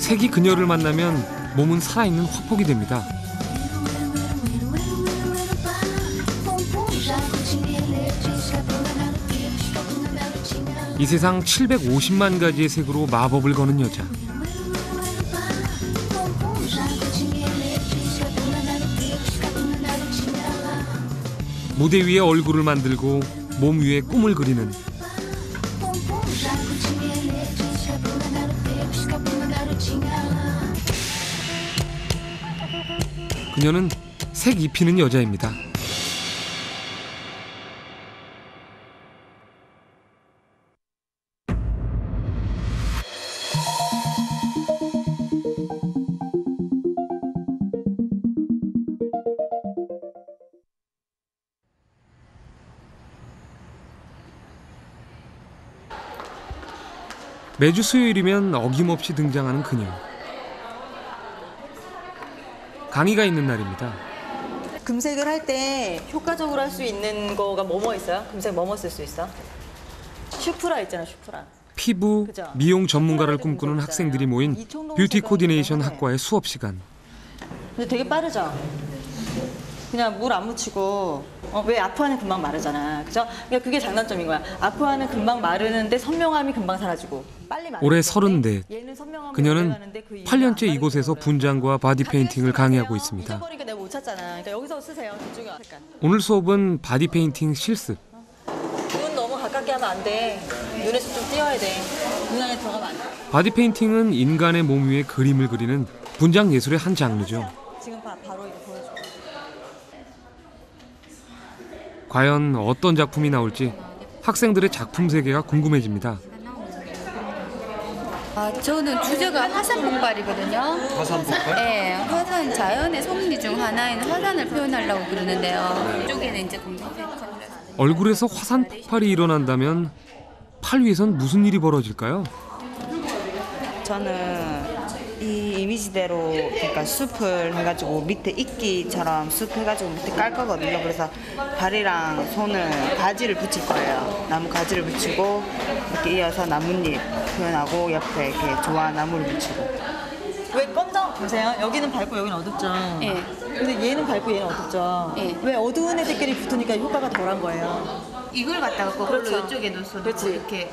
색이 그녀를 만나면 몸은 살아있는 화폭이 됩니다. 이 세상 750만 가지의 색으로 마법을 거는 여자. 무대 위에 얼굴을 만들고 몸 위에 꿈을 그리는 그녀는 색 입히는 여자입니다. 매주 수요일이면 어김없이 등장하는 그녀. 강의가 있는 날입니다. 금색을 할 때 효과적으로 할 수 있는 거가 뭐뭐 있어요? 금색 뭐뭐 쓸 수 있어? 슈프라 있잖아, 슈프라. 피부, 그죠? 미용 전문가를 꿈꾸는 학생들이 모인 뷰티 코디네이션 학과의 수업 시간. 근데 되게 빠르죠? 그냥 물 안 묻히고 왜 아쿠아는 금방 마르잖아, 그죠? 그러니까 그게 장단점인 거야. 아쿠아는 금방 마르는데 선명함이 금방 사라지고 빨리 마르는데 올해 34. 얘는 선명함이 그녀는 오래가는데 그 이유가 8년째 안 이곳에서 마르는 분장과 바디 페인팅을 강의하고 있습니다. 잊어버리니까 내가 못 찾잖아. 그러니까 여기서 쓰세요. 저쪽에 색깔. 오늘 수업은 바디 페인팅 실습. 눈 너무 가깝게 하면 안 돼. 눈에서 좀 띄어야 돼. 눈 안에 들어가면 안 돼. 바디 페인팅은 인간의 몸 위에 그림을 그리는 분장 예술의 한 장르죠. 지금 바로 이거 보여줘. 과연 어떤 작품이 나올지 학생들의 작품 세계가 궁금해집니다. 저는 주제가 화산 폭발이거든요. 화산 폭발? 네, 화산 자연의 섭리 중 하나인 화산을 표현하려고 그러는데요. 이쪽에는 이제 검정색 컬러. 얼굴에서 화산 폭발이 일어난다면 팔 위에선 무슨 일이 벌어질까요? 저는 이 이미지대로 그러니까 숲을 해가지고 밑에 이끼처럼 숲 해가지고 밑에 깔 거거든요. 그래서 발이랑 손을 가지를 붙일 거예요. 나무 가지를 붙이고 이렇게 이어서 나뭇잎 표현하고 옆에 이렇게 조화 나무를 붙이고. 왜 검정 보세요. 여기는 밝고 여기는 어둡죠. 네. 근데 얘는 밝고 얘는 어둡죠. 네. 왜 어두운 애들끼리 붙으니까 효과가 덜한 거예요. 이걸 갖다가 거꾸로 그렇죠. 이쪽에 놓고 그렇지. 이렇게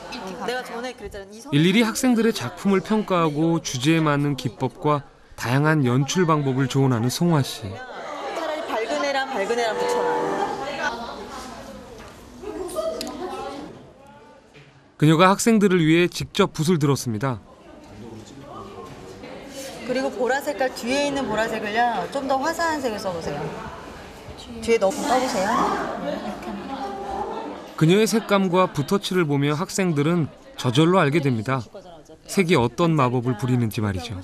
내가 전에 그랬잖아. 일일이 학생들의 작품을 평가하고 주제에 맞는 기법과 다양한 연출 방법을 조언하는 송화 씨. 차라리 밝은 애랑 붙여놔. 그녀가 학생들을 위해 직접 붓을 들었습니다. 그리고 보라 색깔 뒤에 있는 보라색을요. 좀 더 화사한 색을 써보세요. 뒤에 너무 떠보세요. 그녀의 색감과 붓터치를 보며 학생들은 저절로 알게 됩니다. 색이 어떤 마법을 부리는지 말이죠.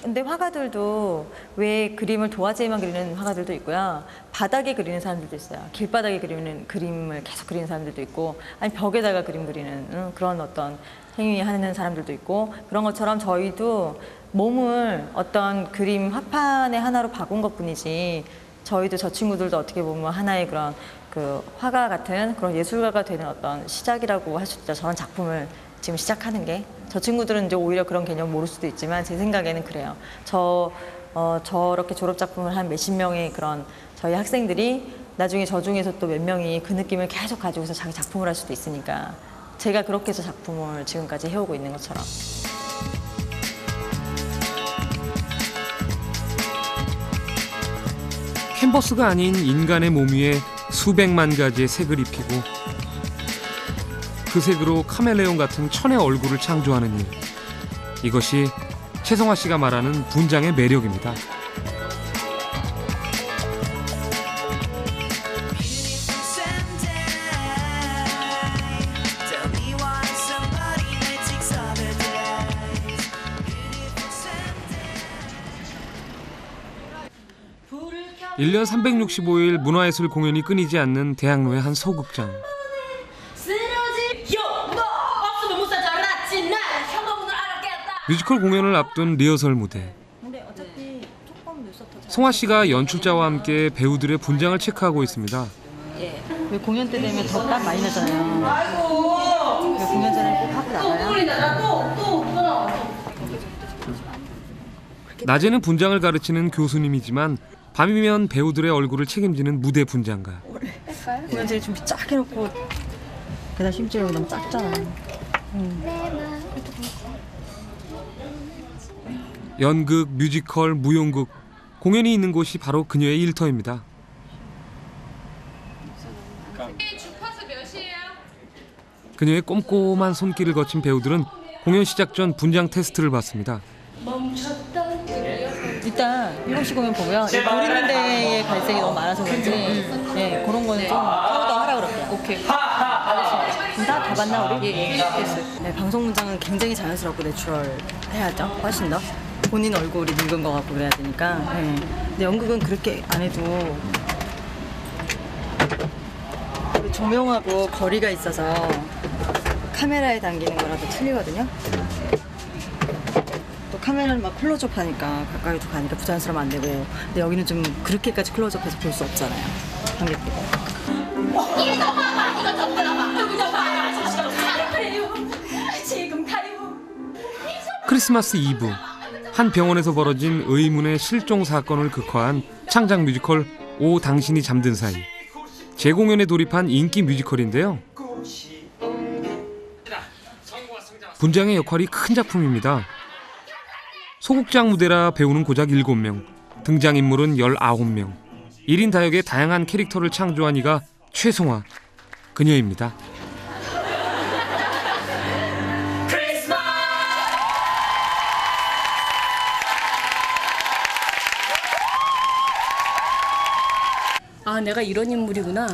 근데 화가들도 왜 그림을 도화지에만 그리는 화가들도 있고요. 바닥에 그리는 사람들도 있어요. 길바닥에 그리는 그림을 계속 그리는 사람들도 있고, 아니 벽에다가 그림 그리는 그런 어떤 행위하는 사람들도 있고, 그런 것처럼 저희도 몸을 어떤 그림 화판의 하나로 바꾼 것뿐이지, 저희도 저 친구들도 어떻게 보면 하나의 그런 그 화가 같은 그런 예술가가 되는 어떤 시작이라고 할 수 있죠. 저런 작품을 지금 시작하는 게. 저 친구들은 이제 오히려 그런 개념 모를 수도 있지만 제 생각에는 그래요. 저렇게 졸업 작품을 한 몇십 명의 그런 저희 학생들이 나중에 저 중에서 또 몇 명이 그 느낌을 계속 가지고서 자기 작품을 할 수도 있으니까 제가 그렇게 해서 작품을 지금까지 해오고 있는 것처럼. 캔버스가 아닌 인간의 몸 위에 수백만 가지의 색을 입히고 그 색으로 카멜레온 같은 천의 얼굴을 창조하는 일. 이것이 최성화 씨가 말하는 분장의 매력입니다. 일 년 365일 문화예술 공연이 끊이지 않는 대학로의 한 소극장. 뮤지컬 공연을 앞둔 리허설 무대. 송화 씨가 연출자와 함께 배우들의 분장을 체크하고 있습니다. 왜 공연 때 되면 더 땀 많이 나잖아요. 공연 전에 꼭 하고 나가요. 낮에는 분장을 가르치는 교수님이지만 밤이면 배우들의 얼굴을 책임지는 무대 분장가. 공연 전에 준비 쫙 해놓고 게다가 심지어 너무 작잖아요. 연극, 뮤지컬, 무용극 공연이 있는 곳이 바로 그녀의 일터입니다. 그녀의 꼼꼼한 손길을 거친 배우들은 공연 시작 전 분장 테스트를 받습니다. 일단 7시 공연 보면 보리는 데에 발색이 너무 많아서 그런지 네, 그런 거는 좀 하나 더 하라 그럴게요. 오케이. 그럼 다 봤나 우리? 예. 네, 방송 문장은 굉장히 자연스럽고 내추럴 해야죠. 훨씬 더. 본인 얼굴이 늙은 것 같고 그래야 되니까. 네. 근데 연극은 그렇게 안 해도 조명하고 거리가 있어서 카메라에 당기는 거라도 틀리거든요. 또 카메라는 막 클로즈업 하니까 가까이도 가니까 부자연스러우면 안 되고 근데 여기는 좀 그렇게까지 클로즈업해서 볼 수 없잖아요. 관객들. 크리스마스 이브 한 병원에서 벌어진 의문의 실종 사건을 극화한 창작 뮤지컬 오 당신이 잠든 사이. 재공연에 돌입한 인기 뮤지컬인데요. 분장의 역할이 큰 작품입니다. 소극장 무대라 배우는 고작 7명, 등장인물은 19명. 1인 다역의 다양한 캐릭터를 창조한 이가 최송화, 그녀입니다. 아, 내가 이런 인물이구나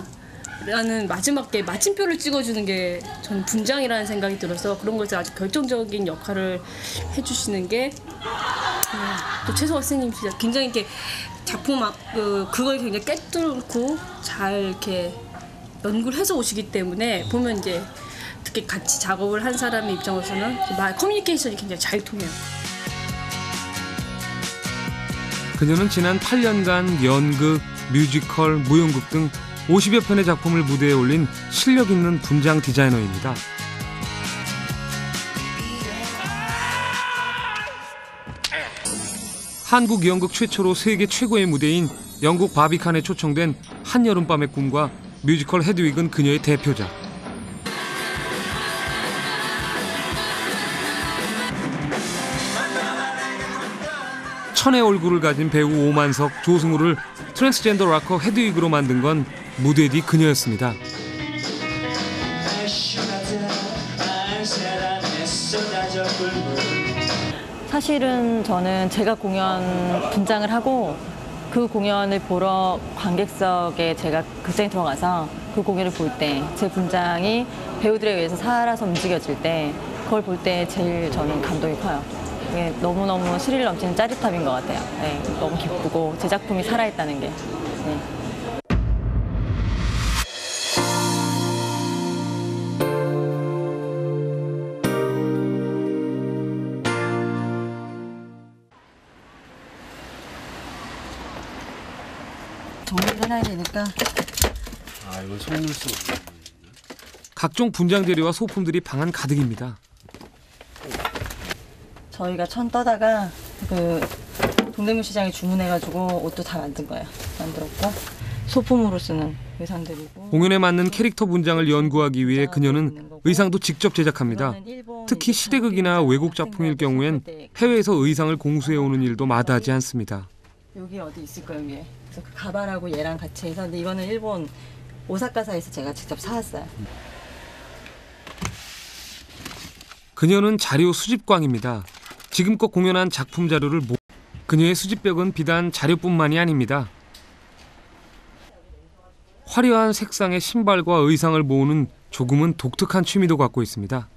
라는 마지막에 마침표를 찍어주는 게 저는 분장이라는 생각이 들어서 그런 것에서 아주 결정적인 역할을 해주시는 게 또 최소화 선생님 진짜 굉장히 이렇게 작품 그걸 굉장히 꿰뚫고 잘 이렇게 연구를 해서 오시기 때문에 보면 이제 특히 같이 작업을 한 사람의 입장으로서는 커뮤니케이션이 굉장히 잘 통해요. 그녀는 지난 8년간 연극, 뮤지컬, 무용극 등 50여 편의 작품을 무대에 올린 실력 있는 분장 디자이너입니다. 한국 연극 최초로 세계 최고의 무대인 영국 바비칸에 초청된 한여름밤의 꿈과 뮤지컬 헤드윅은 그녀의 대표작. 천의 얼굴을 가진 배우 오만석, 조승우를 트랜스젠더 락커 헤드윅으로 만든 건 무대 뒤 그녀였습니다. 사실은 저는 제가 공연 분장을 하고 그 공연을 보러 관객석에 제가 극장에 들어가서 그 공연을 볼 때 제 분장이 배우들에 의해서 살아서 움직여질 때 그걸 볼 때 제일 저는 감동이 커요. 이게 너무너무 스릴 넘치는 짜릿함인 것 같아요. 네, 너무 기쁘고 제 작품이 살아있다는 게. 네. 정리를 해놔야 되니까. 아, 이건 속눈썹. 각종 분장 재료와 소품들이 방 안 가득입니다. 저희가 천 떠다가 그 동대문 시장에 주문해가지고 옷도 다 만든 거예요. 만들었고 소품으로 쓰는 의상들이고. 공연에 맞는 캐릭터 분장을 연구하기 위해 그녀는 의상도 직접 제작합니다. 특히 시대극이나 외국 작품일 경우엔 해외에서 의상을 공수해오는 일도 마다하지 않습니다. 여기 어디 있을 거예요, 위에. 그래서 그 가발하고 얘랑 같이 해서 근데 이거는 일본 오사카사에서 제가 직접 사왔어요. 그녀는 자료 수집광입니다. 지금껏 공연한 작품 자료를 그녀의 수집벽은 비단 자료뿐만이 아닙니다. 화려한 색상의 신발과 의상을 모으는 조금은 독특한 취미도 갖고 있습니다.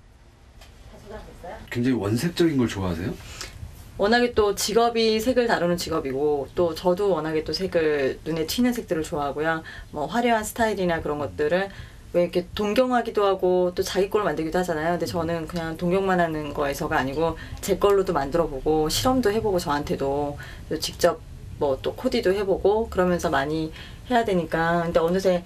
굉장히 원색적인 걸 좋아하세요? 워낙에 또 직업이 색을 다루는 직업이고 또 저도 워낙에 또 색을 눈에 튀는 색들을 좋아하고요. 뭐 화려한 스타일이나 그런 것들을 왜 이렇게 동경하기도 하고 또 자기 걸로 만들기도 하잖아요. 근데 저는 그냥 동경만 하는 거에서가 아니고 제 걸로도 만들어보고 실험도 해보고 저한테도 직접 뭐 또 코디도 해보고 그러면서 많이 해야 되니까 근데 어느새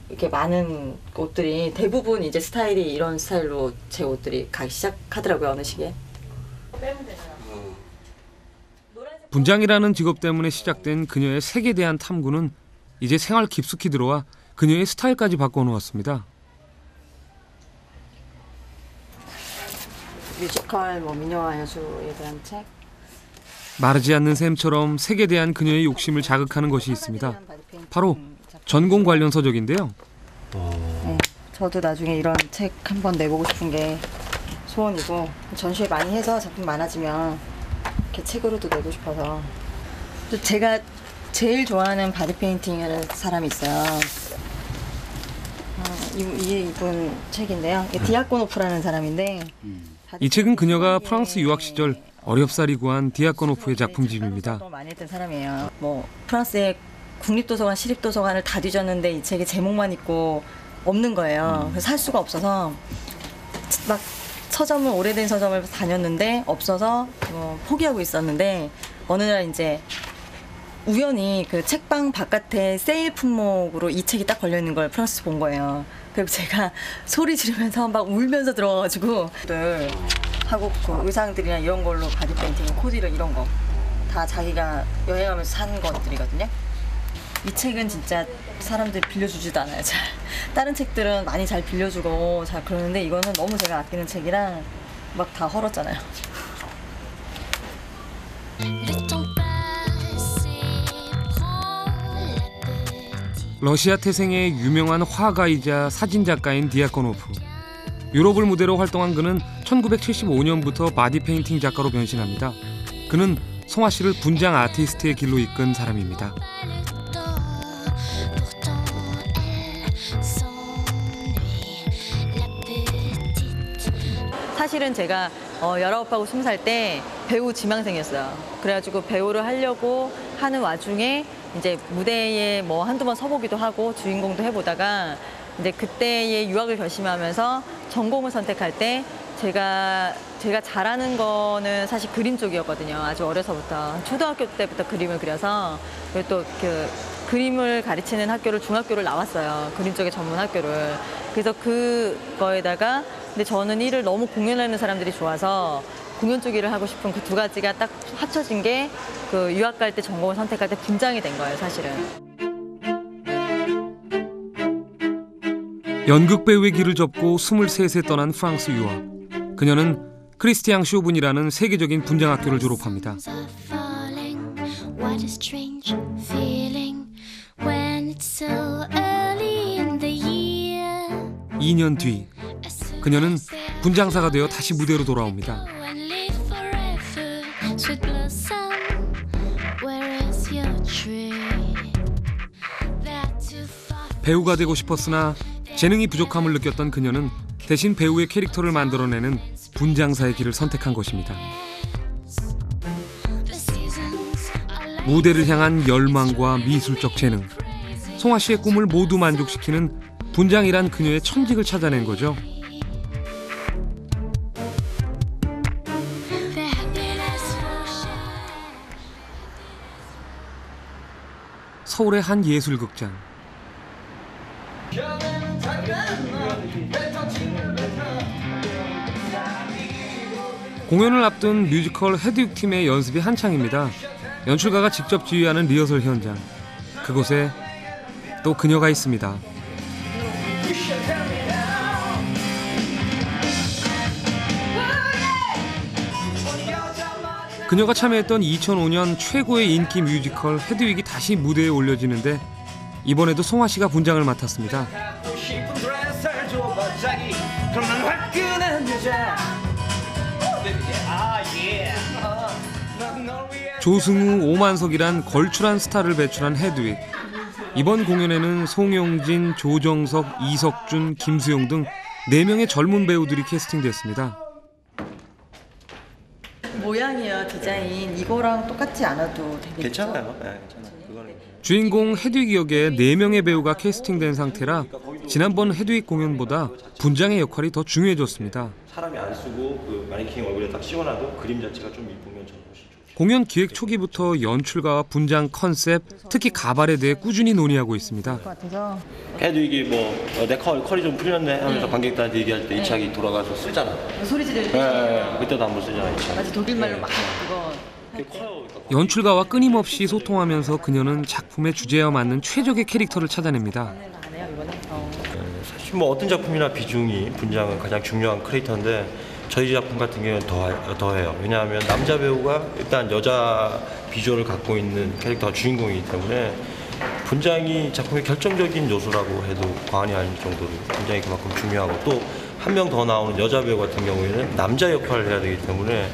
이렇게 많은 옷들이 대부분 이제 스타일이 이런 스타일로 제 옷들이 가기 시작하더라고요, 어느 시기에. 분장이라는 직업 때문에 시작된 그녀의 색에 대한 탐구는 이제 생활 깊숙이 들어와 그녀의 스타일까지 바꿔놓았습니다. 뮤지컬 미녀와 여주에 대한 책. 마르지 않는 샘처럼 색에 대한 그녀의 욕심을 자극하는 것이 있습니다. 바로 전공 관련 서적인데요. 네, 저도 나중에 이런 책 한번 내보고 싶은 게 소원이고 전시회 많이 해서 작품 많아지면 이렇게 책으로도 내고 싶어서. 또 제가 제일 좋아하는 바디 페인팅 하는 사람이 있어요. 이분 책인데요. 디아코노프라는 사람인데 이 책은 그녀가 프랑스 유학 시절 어렵사리 구한 디아코노프의 작품집입니다. 많이 했던 사람이에요. 프랑스의 국립도서관, 시립도서관을 다 뒤졌는데 이 책에 제목만 있고 없는 거예요. 그래서 살 수가 없어서 막 서점을, 오래된 서점을 다녔는데 없어서 포기하고 있었는데 어느 날 이제 우연히 그 책방 바깥에 세일 품목으로 이 책이 딱 걸려 있는 걸 프랑스에서 본 거예요. 그리고 제가 소리 지르면서 막 울면서 들어가가지고 하고 그 의상들이나 이런 걸로 바디 페인팅, 코디를 이런 거 다 자기가 여행하면서 산 것들이거든요. 이 책은 진짜 사람들이 빌려주지도 않아요. 잘. 다른 책들은 많이 잘 빌려주고 잘 그러는데 이거는 너무 제가 아끼는 책이라 막 다 헐었잖아요. 러시아 태생의 유명한 화가이자 사진작가인 디아코노프. 유럽을 무대로 활동한 그는 1975년부터 바디 페인팅 작가로 변신합니다. 그는 송아 씨를 분장 아티스트의 길로 이끈 사람입니다. 사실은 제가 19하고 20살 때 배우 지망생이었어요. 그래가지고 배우를 하려고 하는 와중에 이제 무대에 한두 번 서보기도 하고 주인공도 해보다가 이제 그때의 유학을 결심하면서 전공을 선택할 때 제가 잘하는 거는 사실 그림 쪽이었거든요. 아주 어려서부터 초등학교 때부터 그림을 그려서 그리고 또 그 그림을 가르치는 학교를 중학교를 나왔어요. 그림 쪽의 전문 학교를. 그래서 그거에다가 근데 저는 일을 너무 공연하는 사람들이 좋아서 공연 쪽 일을 하고 싶은 그 두 가지가 딱 합쳐진 게 그 유학 갈 때 전공을 선택할 때 분장이 된 거예요, 사실은. 연극 배우의 길을 접고 23세 떠난 프랑스 유학. 그녀는 크리스티앙 쇼분이라는 세계적인 분장학교를 졸업합니다. 2년 뒤 그녀는 분장사가 되어 다시 무대로 돌아옵니다. 배우가 되고 싶었으나 재능이 부족함을 느꼈던 그녀는 대신 배우의 캐릭터를 만들어내는 분장사의 길을 선택한 것입니다. 무대를 향한 열망과 미술적 재능, 송아 씨의 꿈을 모두 만족시키는 분장이란 그녀의 천직을 찾아낸 거죠. 서울의 한 예술극장. 공연을 앞둔 뮤지컬 헤드윅 팀의 연습이 한창입니다. 연출가가 직접 지휘하는 리허설 현장. 그곳에 또 그녀가 있습니다. 그녀가 참여했던 2005년 최고의 인기 뮤지컬 헤드윅이 다시 무대에 올려지는데 이번에도 송아 씨가 분장을 맡았습니다. 조승우, 오만석이란 걸출한 스타를 배출한 헤드윅. 이번 공연에는 송영진, 조정석, 이석준, 김수용 등 4명의 젊은 배우들이 캐스팅됐습니다. 모양이요, 디자인 이거랑 똑같지 않아도 되겠죠? 괜찮아요. 네, 괜찮아요. 그거는 주인공 헤드윅 역에 4명의 배우가 캐스팅된 상태라 지난번 헤드윅 공연보다 분장의 역할이 더 중요해졌습니다. 사람이 안 쓰고 그 마네킹 얼굴에 딱 씌워놔도 그림 자체가 좀 이쁘면 저는 훨씬 좋죠. 공연 기획 초기부터 연출가와 분장 컨셉, 특히 가발에 대해 꾸준히 논의하고 있습니다. 걔도 이게 내 컬이 좀 풀렸네 하면서 관객들한테 얘기할 때 이차기 돌아가서 쓰잖아. 소리 지를 때. 예, 그때도 한번 쓰잖아 이차기. 맞아, 독일말로 막 그거. 연출가와 끊임없이 소통하면서 그녀는 작품의 주제와 맞는 최적의 캐릭터를 찾아냅니다. 사실 어떤 작품이나 비중이 분장은 가장 중요한 크리에이터인데 저희 작품 같은 경우는 더해요. 왜냐하면 남자 배우가 일단 여자 비주얼을 갖고 있는 캐릭터가 주인공이기 때문에 분장이 작품의 결정적인 요소라고 해도 과언이 아닐 정도로 분장이 그만큼 중요하고 또 한 명 더 나오는 여자 배우 같은 경우에는 남자 역할을 해야 되기 때문에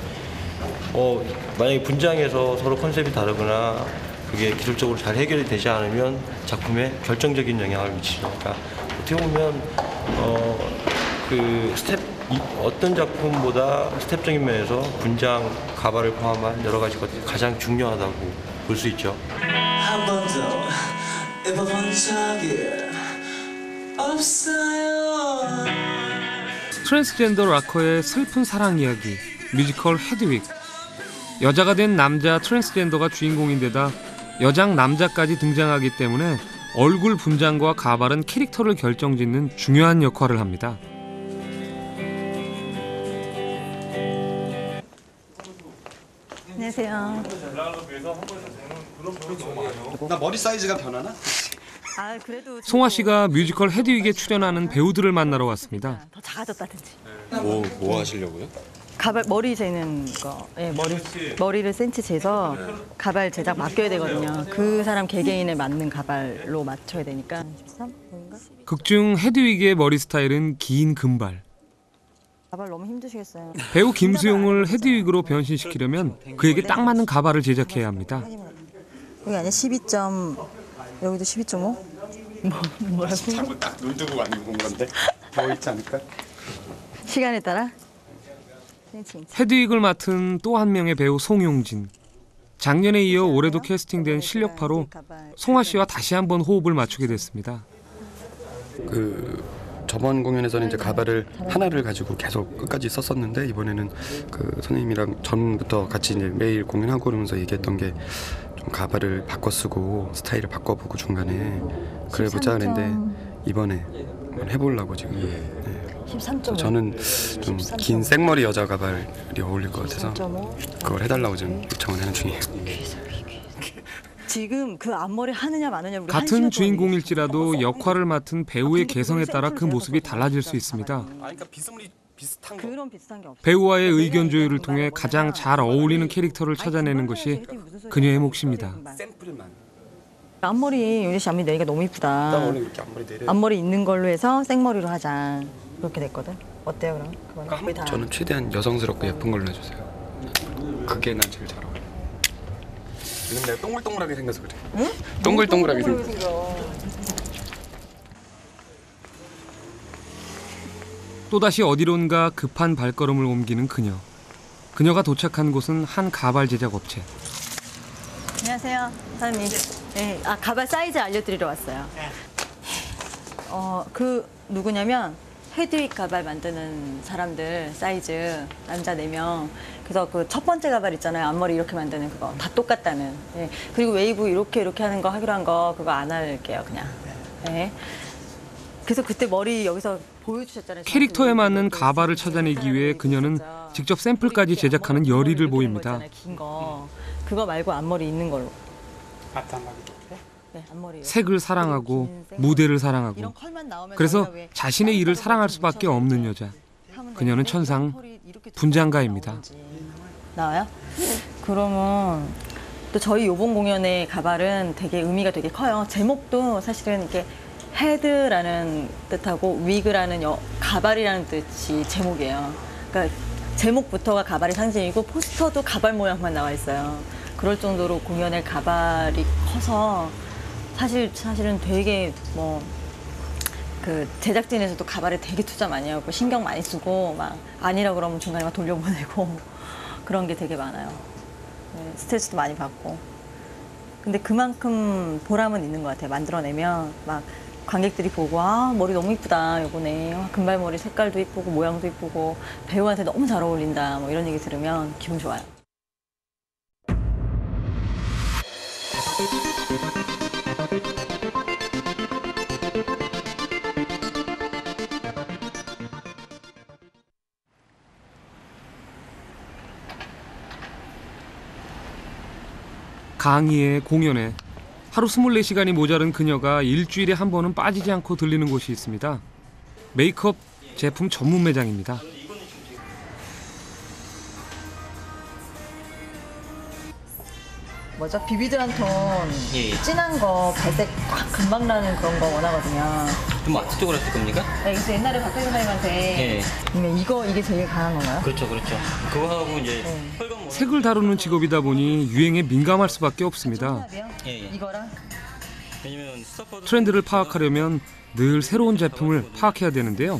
만약에 분장에서 서로 컨셉이 다르거나 그게 기술적으로 잘 해결이 되지 않으면 작품에 결정적인 영향을 미치죠. 그러니까 어떻게 보면 어떤 작품보다 스텝적인 면에서 분장, 가발을 포함한 여러 가지 것들이 가장 중요하다고 볼 수 있죠. 한 번도 입어본 적이 없어요. 트랜스젠더 락커의 슬픈 사랑 이야기, 뮤지컬 헤드윅. 여자가 된 남자 트랜스젠더가 주인공인데다 여장 남자까지 등장하기 때문에 얼굴 분장과 가발은 캐릭터를 결정짓는 중요한 역할을 합니다. 안녕하세요. 나 머리 사이즈가 변하나? 아, 그래도 송아 씨가 뮤지컬 헤드윅에 출연하는 배우들을 만나러 왔습니다. 더 작아졌다든지. 뭐 하시려고요? 가발 머리 재는 거, 머리를 센치 재서 가발 제작 맡겨야 되거든요. 그 사람 개개인에 맞는 가발로 맞춰야 되니까. 13호인가? 극중 헤드윅의 머리 스타일은 긴 금발. 가발 너무 힘드시겠어요. 배우 김수용을 헤드윅으로 변신시키려면 그에게 딱 맞는 가발을 제작해야 합니다. 여기 아니야? 12점, 여기도 12.5? 뭐라고? 자꾸 딱 눈 뜨고 만든 건데 뭐 있지 않을까? 시간에 따라? 헤드윅을 맡은 또 한 명의 배우 송용진. 작년에 이어 올해도 캐스팅된 실력파로 송아 씨와 다시 한번 호흡을 맞추게 됐습니다. 저번 공연에서는 이제 가발을 하나를 가지고 계속 끝까지 썼었는데 이번에는 선생님이랑 전부터 같이 이제 매일 공연하고 그러면서 얘기했던 게 좀 가발을 바꿔 쓰고 스타일을 바꿔보고 중간에 그래보자 그랬는데 이번에 한번 해보려고 지금. 13.5. 저는 좀 긴 생머리 여자 가발이 어울릴 것 같아서 그걸 해달라고 지금 요청을 하는 중이에요. 지금 그 앞머리 하느냐 마느냐 우리 같은 주인공일지라도 역할을 맡은 배우의 개성에 따라 그 모습이 달라질 수 있습니다. 그러니까 비스무리 비슷한 거. 그런 비슷한 게 없어. 배우와의 의견 조율을 통해 가장 잘 어울리는 캐릭터를 찾아내는 것이 그녀의 몫입니다. 샘플만. 앞머리 윤희 씨 앞머리 내기가 너무 이쁘다. 나 원래 이렇게 앞머리 내려. 앞머리 있는 걸로 해서 생머리로 하자. 그렇게 됐거든. 어때요 그럼? 그거는 거의 다. 저는 최대한 여성스럽고 예쁜 걸로 해주세요. 그게 난 제일 잘 어울려. 요즘 내가 동글동글하게 생겨서 그래. 응? 동글동글하게 생겨. 또다시 어디론가 급한 발걸음을 옮기는 그녀. 그녀가 도착한 곳은 한 가발 제작 업체. 안녕하세요, 사장님. 네, 가발 사이즈 알려드리러 왔어요. 누구냐면 헤드윅 가발 만드는 사람들 사이즈 남자 4명. 그래서 그 첫 번째 가발 있잖아요. 앞머리 이렇게 만드는 그거 다 똑같다는. 네. 그리고 웨이브 이렇게 하는 거 하기로 한 거 그거 안 할게요, 그냥. 네. 그래서 그때 머리 여기서 보여주셨잖아요. 캐릭터에 맞는 가발을 찾아내기 위해 그녀는 직접 샘플까지 제작하는 열의를 보입니다. 긴 거. 그거 말고 앞머리 있는 걸로. 네, 앞머리. 색을 사랑하고 무대를 사랑하고 그래서 자신의 일을 사랑할 수밖에 없는 여자. 그녀는 천상 분장가입니다. 나와요? 그러면 또 저희 이번 공연의 가발은 되게 의미가 되게 커요. 제목도 사실은 이게 헤드라는 뜻하고 위그라는 가발이라는 뜻이 제목이에요. 그러니까 제목부터가 가발의 상징이고 포스터도 가발 모양만 나와 있어요. 그럴 정도로 공연의 가발이 커서 사실은 되게 그 제작진에서도 가발에 되게 투자 많이 하고 신경 많이 쓰고 막 아니라 그러면 중간에 막 돌려보내고 그런 게 되게 많아요. 네, 스트레스도 많이 받고. 근데 그만큼 보람은 있는 것 같아요. 만들어내면 막 관객들이 보고 머리 너무 이쁘다 이번에 금발머리 색깔도 이쁘고 모양도 이쁘고 배우한테 너무 잘 어울린다 뭐 이런 얘기 들으면 기분 좋아요. 강의에 공연에 하루 24시간이 모자른 그녀가 일주일에 한 번은 빠지지 않고 들리는 곳이 있습니다. 메이크업 제품 전문 매장입니다. 뭐죠? 비비드한 톤, 진한 거, 발색 확 금방 나는 그런 거 원하거든요. 좀 아트 쪽으로 하실 겁니까? 네, 그래서 옛날에 박태근 선생님한테 이게 제일 강한 건가요? 그렇죠. 그거 하고 이제 색을 다루는 직업이다 보니 유행에 민감할 수밖에 없습니다. 이거랑? 왜냐면 스타퍼도 트렌드를 파악하려면 늘 새로운 제품을 파악해야 되는데요.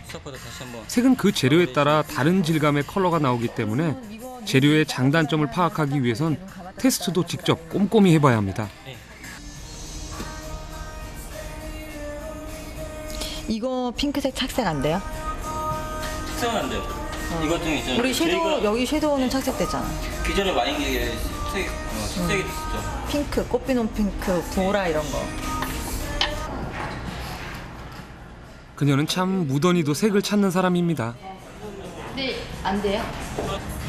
스타퍼도 다시 한번 색은 그 재료에 따라 다른 질감의 컬러가 나오기 때문에 재료의 장단점을 파악하기 위해선 테스트도 직접 꼼꼼히 해봐야 합니다. 이거 핑크색 착색 안 돼요? 색은 안 돼요. 이것 중에 있잖아요. 우리 섀도우, 여기 섀도우는 착색됐잖아. 기존에 와인객에 색이 있었죠. 핑크, 꽃비놈 핑크, 보라 이런 거. 그녀는 참 무던히도 색을 찾는 사람입니다. 네, 안 돼요?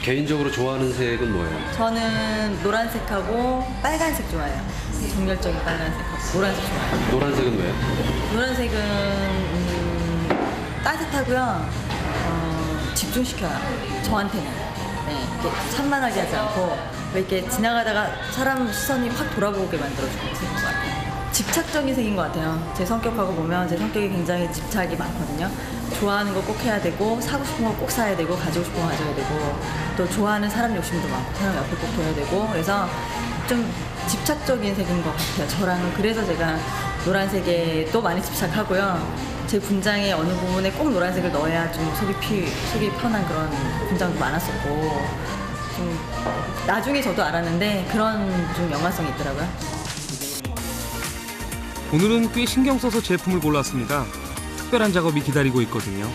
개인적으로 좋아하는 색은 뭐예요? 저는 노란색하고 빨간색 좋아해요. 정열적인 빨간색하고 노란색 좋아해요. 노란색은 왜요? 노란색은 따뜻하고요. 집중시켜요. 저한테는. 네, 이렇게 산만하게 하지 않고 왜 이렇게 지나가다가 사람 시선이 확 돌아보게 만들어주는 색인 것 같아요. 집착적인 색인 것 같아요. 제 성격하고 보면 제 성격이 굉장히 집착이 많거든요. 좋아하는 거 꼭 해야 되고 사고 싶은 거 꼭 사야 되고 가지고 싶은 거 가져야 되고 또 좋아하는 사람 욕심도 많고 사람 옆에 꼭 둬야 되고 그래서 좀 집착적인 색인 것 같아요. 저랑은 그래서 제가 노란색에 또 많이 집착하고요. 제 분장의 어느 부분에 꼭 노란색을 넣어야 좀 속이 편한 그런 분장도 많았었고 좀 나중에 저도 알았는데 그런 좀 연관성이 있더라고요. 오늘은 꽤 신경 써서 제품을 골랐습니다. 특별한 작업이 기다리고 있거든요.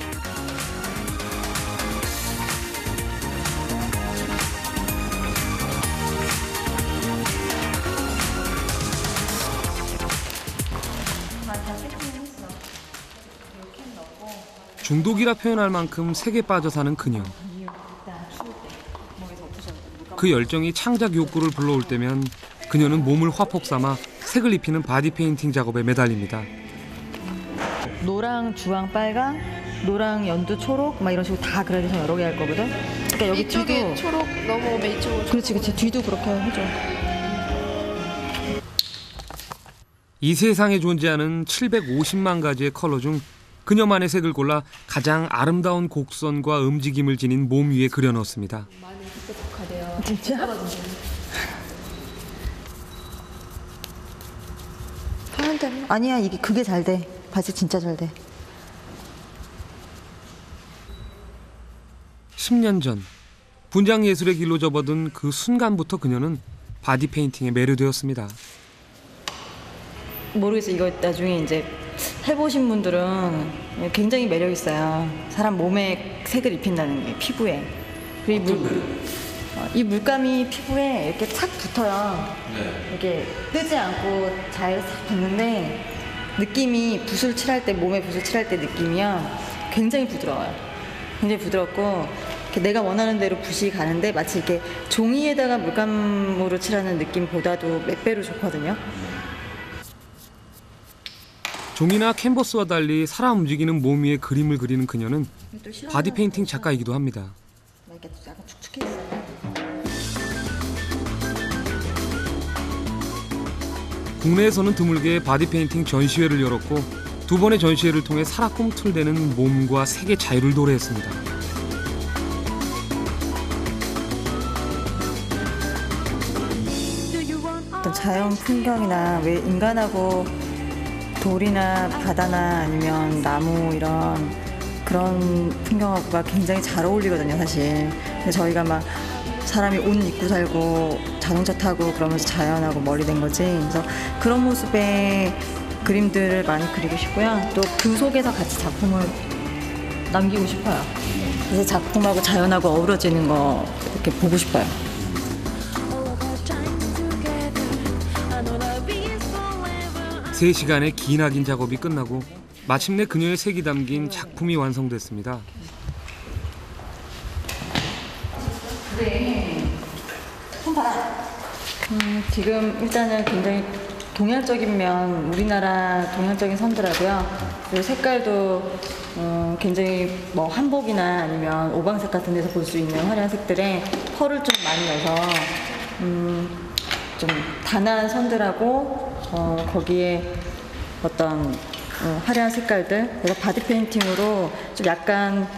중독이라 표현할 만큼 색에 빠져 사는 그녀. 그 열정이 창작 욕구를 불러올 때면 그녀는 몸을 화폭 삼아 색을 입히는 바디 페인팅 작업에 매달립니다. 노랑, 주황, 빨강, 노랑, 연두, 초록 막 이런 식으로 다 그라데이션 여러 개 할 거거든. 그러니까 여기 뒤도 초록 넘어오면 이쪽으로. 그렇지 뒤도 그렇게 해줘. 이 세상에 존재하는 750만 가지의 컬러 중 그녀만의 색을 골라 가장 아름다운 곡선과 움직임을 지닌 몸 위에 그려넣습니다. 많이 촉촉하대요. 진짜? 아니야 그게 잘 돼. 바지 진짜 잘 돼. 10년 전 분장 예술의 길로 접어든 그 순간부터 그녀는 바디 페인팅에 매료되었습니다. 모르겠어요. 이거 나중에 이제 해보신 분들은 굉장히 매력 있어요. 사람 몸에 색을 입힌다는 게 피부에. 그리고 이 물감이 피부에 이렇게 착 붙어요. 이렇게 뜨지 않고 잘 싹 붙는데 느낌이 붓을 칠할 때 몸에 붓을 칠할 때 느낌이요 굉장히 부드러워요. 굉장히 부드럽고 이렇게 내가 원하는 대로 붓이 가는데 마치 이렇게 종이에다가 물감으로 칠하는 느낌보다도 몇 배로 좋거든요. 종이나 캔버스와 달리 사람 움직이는 몸 위에 그림을 그리는 그녀는 바디 페인팅 작가이기도 합니다. 이렇게 약간 축축해 있어요. 국내에서는 드물게 바디 페인팅 전시회를 열었고 2번의 전시회를 통해 살아 꿈틀대는 몸과 색의 자유를 노래했습니다. 어떤 자연 풍경이나 왜 인간하고 돌이나 바다나 아니면 나무 이런 그런 풍경하고가 굉장히 잘 어울리거든요, 사실. 근데 저희가 막 사람이 옷 입고 살고 자동차 타고 그러면서 자연하고 멀리 된 거지. 그래서 그런 모습의 그림들을 많이 그리고 싶고요. 또 그 속에서 같이 작품을 남기고 싶어요. 그래서 작품하고 자연하고 어우러지는 거 이렇게 보고 싶어요. 세 시간의 기나긴 작업이 끝나고 마침내 그녀의 색이 담긴 작품이 완성됐습니다. 그래. 손 봐라. 지금 일단은 굉장히 동양적인 면, 우리나라 동양적인 선들하고요. 그리고 색깔도 굉장히 뭐 한복이나 아니면 오방색 같은 데서 볼 수 있는 화려한 색들에 펄을 좀 많이 넣어서 좀 단아한 선들하고 거기에 어떤 화려한 색깔들, 그래서 바디 페인팅으로 좀 약간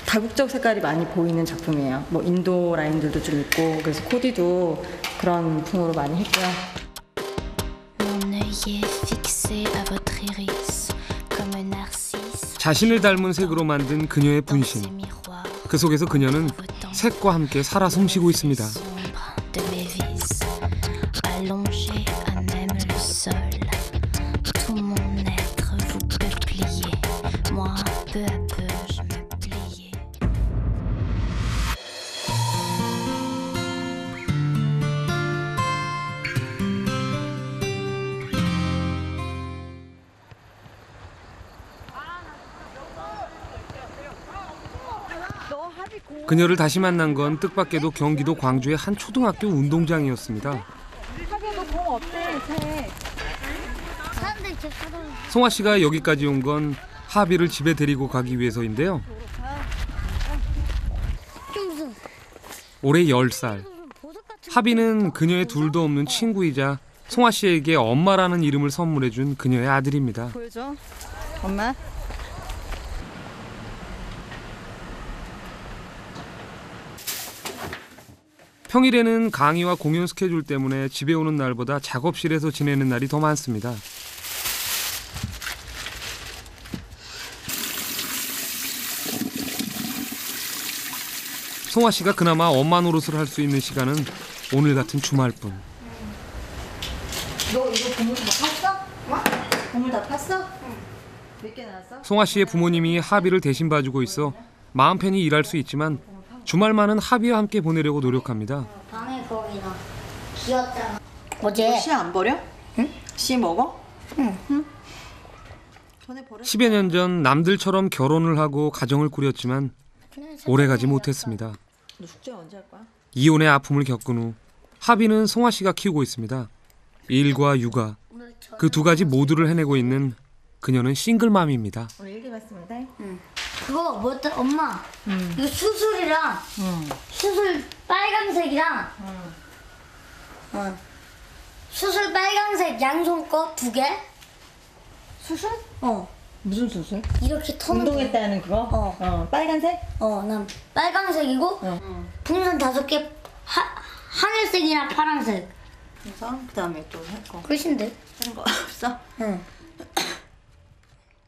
다국적 색깔이 많이 보이는 작품이에요. 뭐 인도 라인들도 좀 있고, 그래서 코디도 그런 풍으로 많이 했고요. 자신을 닮은 색으로 만든 그녀의 분신. 그 속에서 그녀는 색과 함께 살아 숨쉬고 있습니다. 그녀를 다시 만난 건 뜻밖에도 경기도 광주의 한 초등학교 운동장이었습니다. 송아 씨가 여기까지 온 건 하비를 집에 데리고 가기 위해서인데요. 올해 10살. 하비는 그녀의 둘도 없는 친구이자 송아 씨에게 엄마라는 이름을 선물해준 그녀의 아들입니다. 보여줘. 엄마. 평일에는 강의와 공연 스케줄 때문에 집에 오는 날보다 작업실에서 지내는 날이 더 많습니다. 송아 씨가 그나마 엄마 노릇을 할 수 있는 시간은 오늘 같은 주말뿐. 너 이거 고물 다 팠어? 고물 다 팠어? 몇 개 나왔어? 송아 씨의 부모님이 하비를 대신 봐주고 있어 마음 편히 일할 수 있지만 주말만은 하비와 함께 보내려고 노력합니다. 방에 거기나 귀엽잖아. 어제 씨 안 버려? 응? 씨 먹어? 응. 10여 년 전 남들처럼 결혼을 하고 가정을 꾸렸지만 오래가지 못했습니다. 너 숙제 언제 할 거야? 이혼의 아픔을 겪은 후 하비는 송아 씨가 키우고 있습니다. 일과 육아, 그 두 가지 모두를 해내고 있는 그녀는 싱글맘입니다. 오늘 일기 봤으면 돼? 응. 그거 뭐였다 엄마? 이거 수술이랑 수술 빨간색이랑 수술 빨간색 양손 거 2개. 수술? 어. 무슨 수술? 이렇게 터는 운동했다는 그거? 빨간색? 난 빨간색이고 풍선 5개 하늘색이랑 파란색. 그래서 그 다음에 또 할 거. 끝인데? 하는 거 없어? 응.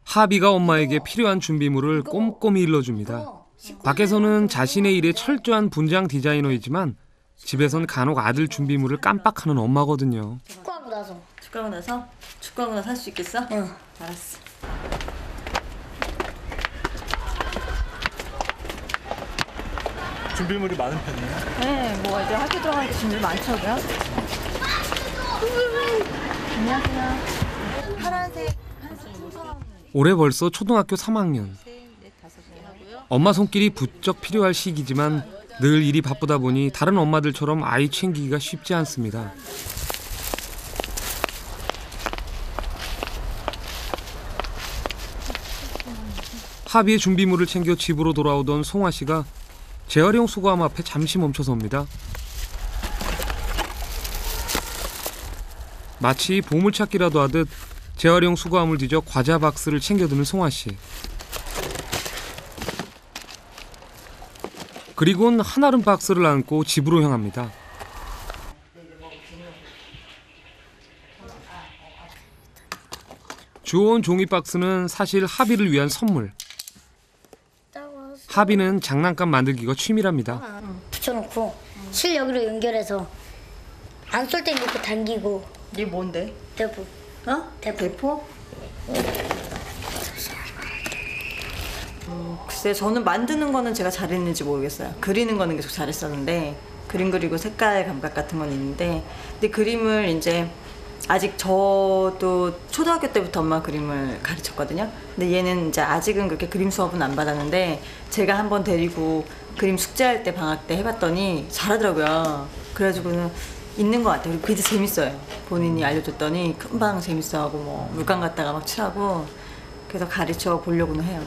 하비가 엄마에게 필요한 준비물을 꼼꼼히 일러줍니다. 밖에서는 자신의 일에 철저한 분장 디자이너이지만 집에선 간혹 아들 준비물을 깜빡하는 엄마거든요. 축구하고 나서. 축구하고 나서? 축구하고 나서 할 수 있겠어? 응. 알았어. 준비물이 많은 편이에요? 네, 뭐 이제 학교 들어가니까 준비 많더라고요. 안녕하세요. 파란색. 올해 벌써 초등학교 3학년. 엄마 손길이 부쩍 필요할 시기지만 늘 일이 바쁘다 보니 다른 엄마들처럼 아이 챙기기가 쉽지 않습니다. 하비의 준비물을 챙겨 집으로 돌아오던 송아 씨가 재활용 수거함 앞에 잠시 멈춰섭니다. 마치 보물찾기라도 하듯 재활용 수거함을 뒤져 과자 박스를 챙겨드는 송아 씨. 그리곤 한아름 박스를 안고 집으로 향합니다. 주워온 종이 박스는 사실 하비를 위한 선물. 하비는 장난감 만들기가 취미랍니다. 붙여놓고 실 여기로 연결해서 안 쏠 때 이렇게 당기고. 이게 뭔데? 대포. 대포? 글쎄 저는 만드는 거는 제가 잘했는지 모르겠어요. 그리는 거는 계속 잘했었는데 그림 그리고 색깔 감각 같은 건 있는데 근데 그림을 이제 아직 저도 초등학교 때부터 엄마 그림을 가르쳤거든요. 근데 얘는 이제 아직은 그렇게 그림 수업은 안 받았는데 제가 한번 데리고 그림 숙제할 때 방학 때 해봤더니 잘하더라고요. 그래가지고는 있는 것 같아요. 그리고 그게 재밌어요. 본인이 알려줬더니 금방 재밌어하고 뭐 물감 갖다가 막 칠하고 그래서 가르쳐 보려고는 해요.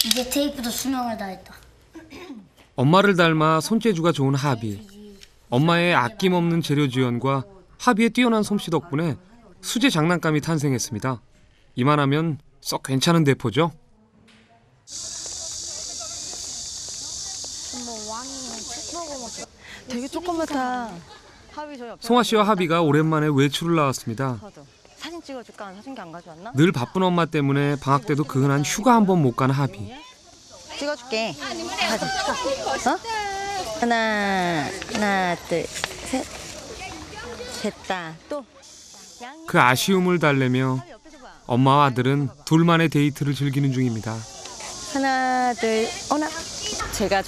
이제 테이프도 수명을 다했다. 엄마를 닮아 손재주가 좋은 하비. 엄마의 아낌없는 재료 지원과 하비의 뛰어난 솜씨 덕분에 수제 장난감이 탄생했습니다. 이만하면 썩 괜찮은 대포죠? 되게 조그맣다. 하비 저희 옆에 송아 씨와 하비가 오랜만에 외출을 나왔습니다. 사진 찍어줄까? 사진기 안 가져왔나? 늘 바쁜 엄마 때문에 방학 때도 그흔한 휴가 한 번 못 가는 하비. 찍어줄게. 가자. 어? 하나, 둘, 셋. 됐다. 또. 그 아쉬움을 달래며 엄마와 아들은 둘만의 데이트를 즐기는 중입니다. 하나, 둘, 어나. 제가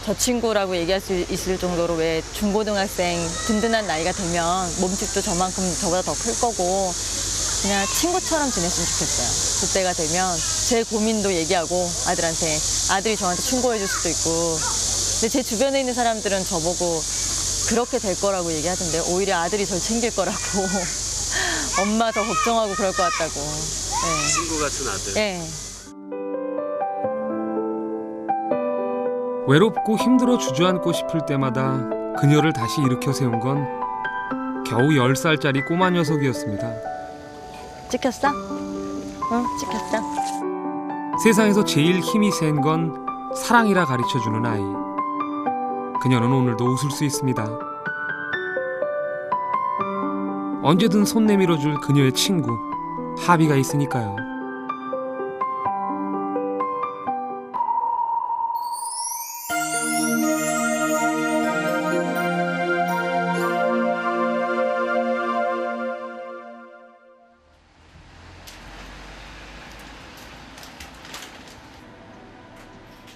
저 친구라고 얘기할 수 있을 정도로 왜 중고등학생 든든한 나이가 되면 몸집도 저만큼 저보다 더 클 거고 그냥 친구처럼 지냈으면 좋겠어요. 그때가 되면 제 고민도 얘기하고 아들한테 아들이 저한테 충고해 줄 수도 있고 근데 제 주변에 있는 사람들은 저보고 그렇게 될 거라고 얘기하던데 오히려 아들이 절 챙길 거라고 엄마 더 걱정하고 그럴 것 같다고. 네. 친구 같은 아들. 네. 외롭고 힘들어 주저앉고 싶을 때마다 그녀를 다시 일으켜 세운 건 겨우 10살짜리 꼬마 녀석이었습니다. 찍혔어? 응, 찍혔어. 세상에서 제일 힘이 센 건 사랑이라 가르쳐주는 아이. 그녀는 오늘도 웃을 수 있습니다. 언제든 손 내밀어줄 그녀의 친구 하비가 있으니까요.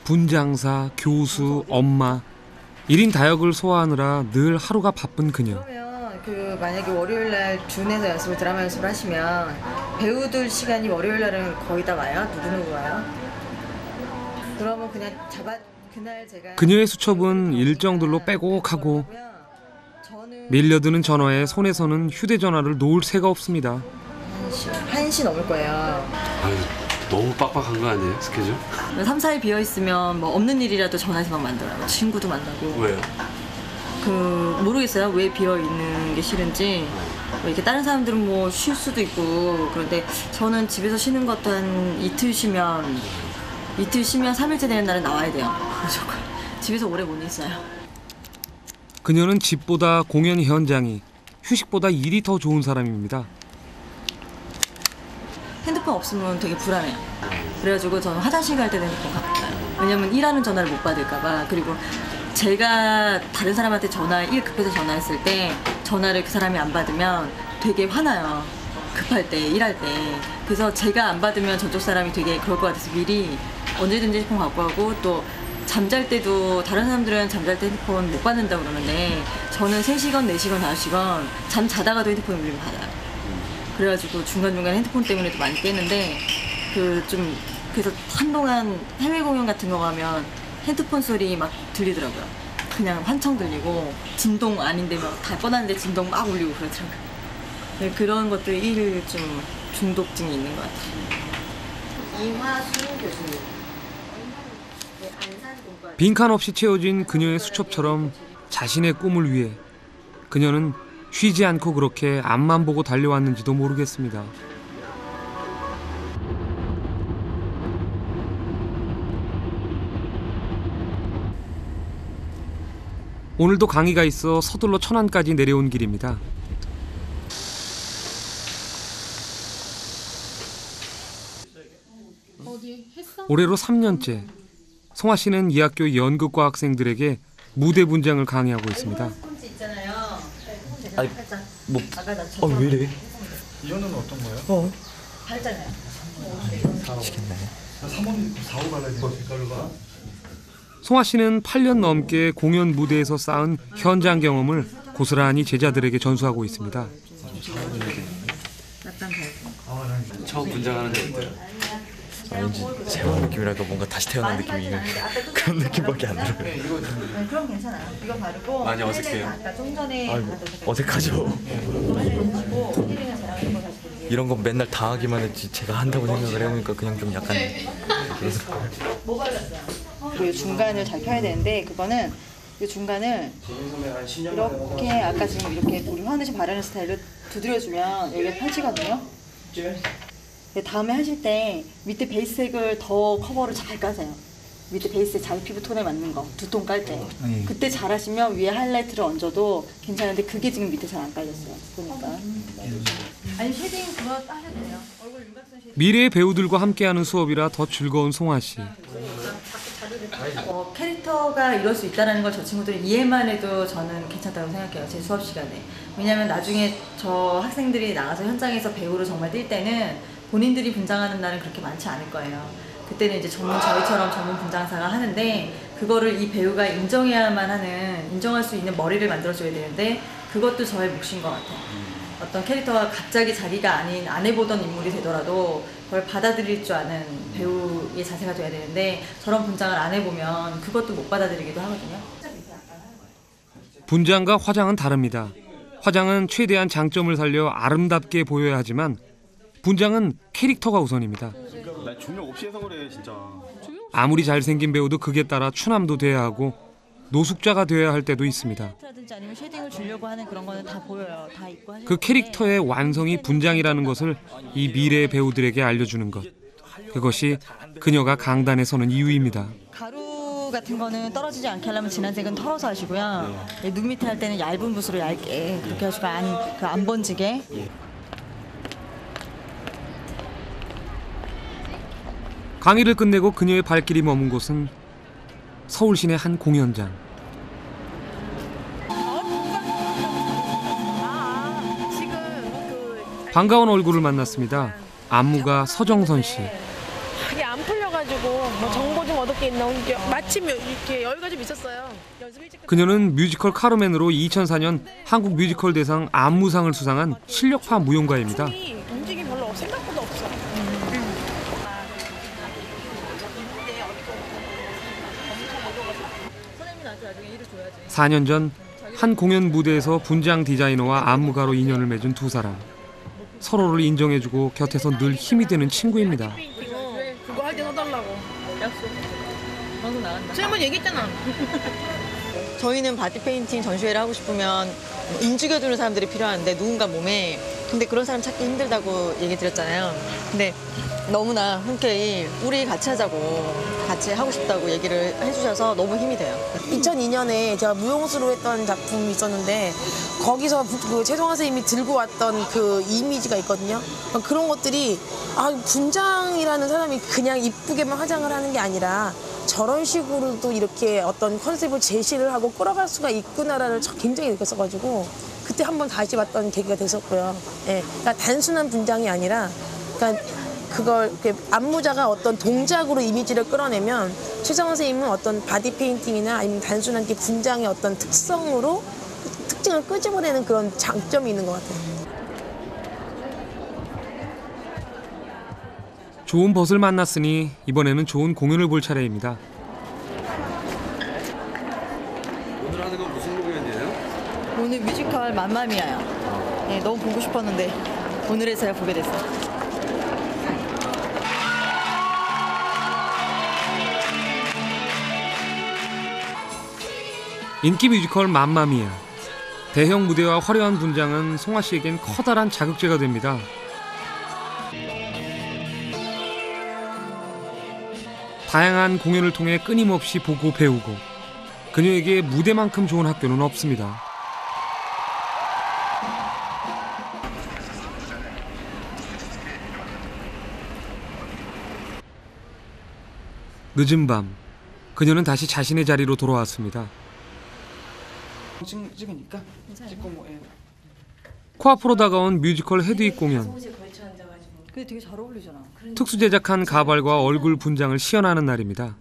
분장사, 교수, 엄마 1인 다역을 소화하느라 늘 하루가 바쁜 그녀. 그러면 만약에 월요일 날 둔에서 연습을 드라마 연습을 하시면 배우들 시간이 월요일 날은 거의 다 와요? 누구 와요? 그러면 그냥 그날 제가 그녀의 수첩은 일정들로 빼곡하고 밀려드는 전화에 손에서는 휴대전화를 놓을 새가 없습니다. 1시 넘을 거예요. 아유, 너무 빡빡한 거 아니에요, 스케줄? 3, 4일 비어있으면 뭐 없는 일이라도 전화해서 막 만들어요. 친구도 만나고. 왜요? 모르겠어요. 왜 비어있는 게 싫은지. 뭐 이렇게 다른 사람들은 뭐 쉴 수도 있고 그런데 저는 집에서 쉬는 것도 한 이틀 쉬면 3일째 되는 날은 나와야 돼요. 무조건. 집에서 오래 못 있어요. 그녀는 집보다 공연 현장이, 휴식보다 일이 더 좋은 사람입니다. 핸드폰 없으면 되게 불안해요. 그래가지고 저는 화장실 갈 때는 핸드폰 갖고 가요. 왜냐면 일하는 전화를 못 받을까 봐. 그리고 제가 다른 사람한테 일 급해서 전화했을 때 전화를 그 사람이 안 받으면 되게 화나요. 급할 때, 일할 때. 그래서 제가 안 받으면 저쪽 사람이 되게 그럴 것 같아서 미리 언제든지 핸드폰 갖고 가고 또 잠잘 때도 다른 사람들은 잠잘 때 핸드폰 못 받는다고 그러는데 저는 3시간, 4시간, 5시간 잠 자다가도 핸드폰 울리면 받아요. 그래가지고 중간중간 핸드폰 때문에도 많이 깼는데 그래서 한동안 해외 공연 같은 거 가면 핸드폰 소리 막 들리더라고요. 그냥 환청 들리고 진동 아닌데 막 다 뻔한데 진동 막 울리고 그러더라고요. 네, 그런 것들 좀 중독증이 있는 것 같아요. 이화수 교수님. 빈칸 없이 채워진 그녀의 수첩처럼 자신의 꿈을 위해 그녀는 쉬지 않고 그렇게 앞만 보고 달려왔는지도 모르겠습니다. 오늘도 강의가 있어 서둘러 천안까지 내려온 길입니다. 올해로 3년째 송아 씨는 이 학교 연극과 학생들에게 무대 분장을 강의하고 있습니다. 아니, 왜 이래? 이거는 어떤 거예요? 팔잖아요. 시켰네. 3번 4호 발라야 되는 색깔로 봐. 송아 씨는 8년 넘게 공연 무대에서 쌓은 현장 경험을 고스란히 제자들에게 전수하고 있습니다. 처음 분장하는데 어때요? 왠지 새로운 느낌이랄까 뭔가 다시 태어난 느낌이 그런 느낌밖에 안 들어요. 네, 그럼 괜찮아요. 이거 바르고 많이 어색해요. 아까 좀 전에 아이고, 어색하죠. 이런 건 맨날 당하기만 했지 제가 한다고 생각을 해보니까 그냥 좀 약간 뭐 발랐어요? 그 중간을 잘 펴야 되는데 그거는 이 중간을 이렇게 아까 지금 이렇게 우리 화내시 바르는 스타일로 두드려주면 여기가 펴지거든요. 다음에 하실 때 밑에 베이스색을 더 커버를 잘 까세요. 밑에 베이스에 자기 피부 톤에 맞는 거 두 톤 깔 때. 그때 잘 하시면 위에 하이라이트를 얹어도 괜찮은데 그게 지금 밑에 잘 안 깔렸어요. 보니까. 아니 쉐딩 그거 하셔도 돼요. 얼굴 윤곽선 쉐딩. 미래의 배우들과 함께하는 수업이라 더 즐거운 송아 씨. 캐릭터가 이럴 수 있다는 걸 저 친구들이 이해만 해도 저는 괜찮다고 생각해요. 제 수업 시간에. 왜냐하면 나중에 저 학생들이 나가서 현장에서 배우로 정말 뛸 때는 본인들이 분장하는 날은 그렇게 많지 않을 거예요. 그때는 이제 저희처럼 전문 분장사가 하는데 그거를 이 배우가 인정해야만 하는, 인정할 수 있는 머리를 만들어줘야 되는데 그것도 저의 몫인 것 같아요. 어떤 캐릭터가 갑자기 자기가 아닌 안 해보던 인물이 되더라도 그걸 받아들일 줄 아는 배우의 자세가 돼야 되는데 저런 분장을 안 해보면 그것도 못 받아들이기도 하거든요. 분장과 화장은 다릅니다. 화장은 최대한 장점을 살려 아름답게 보여야 하지만 분장은 캐릭터가 우선입니다. 나 조명 없이 해서 그래 진짜. 아무리 잘생긴 배우도 극에 따라 추남도 돼야 하고 노숙자가 되어야 할 때도 있습니다. 아니면 쉐딩을 주려고 하는 그런 거는 다 보여요. 다 입고 그 캐릭터의 완성이 분장이라는 것을 이 미래의 배우들에게 알려주는 것. 그것이 그녀가 강단에 서는 이유입니다. 가루 같은 거는 떨어지지 않게 하려면 진한 색은 털어서 하시고요. 눈 밑에 할 때는 얇은 붓으로 얇게 그렇게 하시고 안 번지게. 강의를 끝내고 그녀의 발길이 머문 곳은 서울 시내 한 공연장. 반가운 얼굴을 만났습니다. 안무가 서정선 씨. 이게 안 풀려가지고 뭐 정보 좀 얻을 게 있나 오늘 마침 이렇게 여유가 좀 있었어요. 그녀는 뮤지컬 카르멘으로 2004년 한국 뮤지컬 대상 안무상을 수상한 실력파 무용가입니다. 움직임이 별로 생각보다 없어. 4년 전 한 공연 무대에서 분장 디자이너와 안무가로 인연을 맺은 두 사람. 서로를 인정해주고 곁에서 늘 힘이 되는 친구입니다. 그거 할 때 써달라고. 약속. 방송 나간다. 지난번 얘기했잖아. 저희는 바디 페인팅 전시회를 하고 싶으면 인죽여주는 사람들이 필요한데 누군가 몸에 근데 그런 사람 찾기 힘들다고 얘기 드렸잖아요. 근데 너무나 흔쾌히 우리 같이 하자고 같이 하고 싶다고 얘기를 해주셔서 너무 힘이 돼요. 2002년에 제가 무용수로 했던 작품이 있었는데 거기서 그 최종원 선생님이 들고 왔던 그 이미지가 있거든요. 그런 것들이 분장이라는 사람이 그냥 이쁘게만 화장을 하는 게 아니라 저런 식으로도 이렇게 어떤 컨셉을 제시를 하고 끌어갈 수가 있구나라를 굉장히 느꼈어가지고 그때 한번 다시 봤던 계기가 됐었고요. 예, 그러니까 단순한 분장이 아니라 그러니까 그걸 안무자가 어떤 동작으로 이미지를 끌어내면 최정원 선생님은 어떤 바디 페인팅이나 아니면 단순한 게 분장의 어떤 특성으로 특징을 끄집어내는 그런 장점이 있는 것 같아요. 좋은 벗을 만났으니 이번에는 좋은 공연을 볼 차례입니다. 오늘 하는 건 무슨 공연이에요? 오늘 뮤지컬 맘마미아요. 네, 너무 보고 싶었는데 오늘에서야 보게 됐어요. 인기 뮤지컬 맘마미아. 대형 무대와 화려한 분장은 송아 씨에겐 커다란 자극제가 됩니다. 다양한 공연을 통해 끊임없이 보고 배우고 그녀에게 무대만큼 좋은 학교는 없습니다. 늦은 밤, 그녀는 다시 자신의 자리로 돌아왔습니다. 찍으니까 찍고 뭐. 코앞으로 다가온 뮤지컬 헤드윅 공연. 근데 되게 잘 어울리잖아. 특수 제작한 가발과 얼굴 분장을 시연하는 날입니다.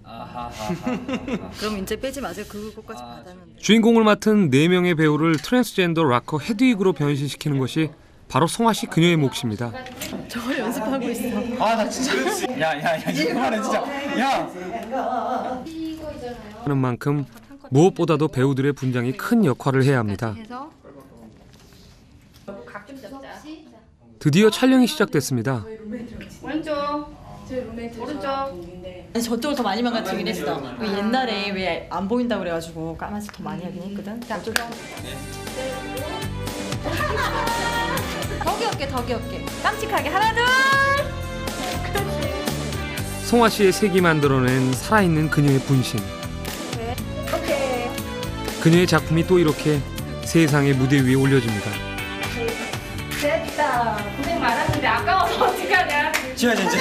그럼 이제 빼지 마세요. 그것까지 받으면. 주인공을 맡은 4명의 배우를 트랜스젠더 락커 헤드윅으로 변신시키는 것이 바로 송아 씨 그녀의 몫입니다. 저걸 연습하고 있어. 아, 나 진짜. 야, 이거는 진짜. 야! 하는 만큼 무엇보다도 배우들의 분장이 큰 역할을 해야 합니다. 드디어 촬영이 시작됐습니다. 왼쪽, 오른쪽. 저쪽을 더 많이 망가뜨리긴 했어. 옛날에 왜 안 보인다고 그래가지고 까만색 더 많이 하긴 했거든. 더 귀엽게. 깜찍하게 하나 둘. 송아 씨의 색이 만들어낸 살아있는 그녀의 분신. 오케이. 그녀의 작품이 또 이렇게 세상의 무대 위에 올려집니다. 됐다. 고생 많았는데 아까워서 어떡하냐. 지워야지, 이제.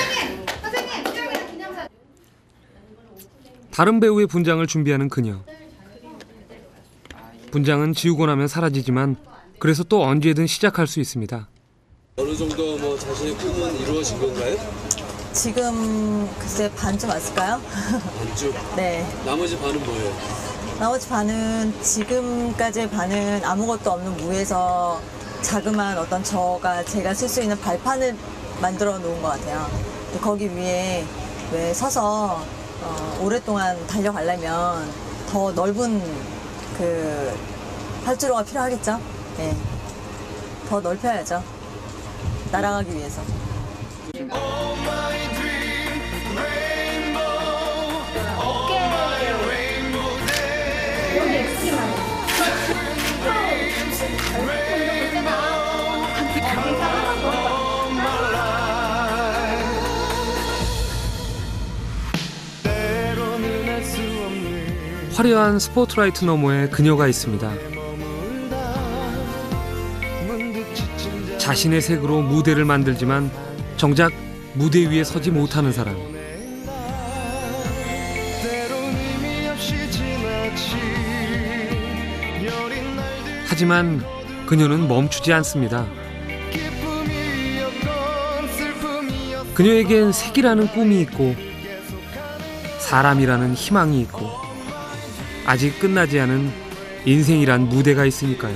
다른 배우의 분장을 준비하는 그녀. 분장은 지우고 나면 사라지지만 그래서 또 언제든 시작할 수 있습니다. 어느 정도 뭐 자신의 꿈은 이루어진 건가요? 지금 글쎄 반쯤 왔을까요? 반쯤? 네. 나머지 반은 뭐예요? 나머지 반은 지금까지의 반은 아무것도 없는 무에서 자그마한 어떤 제가 쓸 수 있는 발판을 만들어 놓은 것 같아요. 거기 위에 왜 서서 오랫동안 달려가려면 더 넓은 그 활주로가 필요하겠죠? 네. 더 넓혀야죠. 날아가기 위해서. 화려한 스포트라이트 너머에 그녀가 있습니다. 자신의 색으로 무대를 만들지만 정작 무대 위에 서지 못하는 사람. 하지만 그녀는 멈추지 않습니다. 그녀에겐 색이라는 꿈이 있고 사람이라는 희망이 있고 아직 끝나지 않은 인생이란 무대가 있으니까요.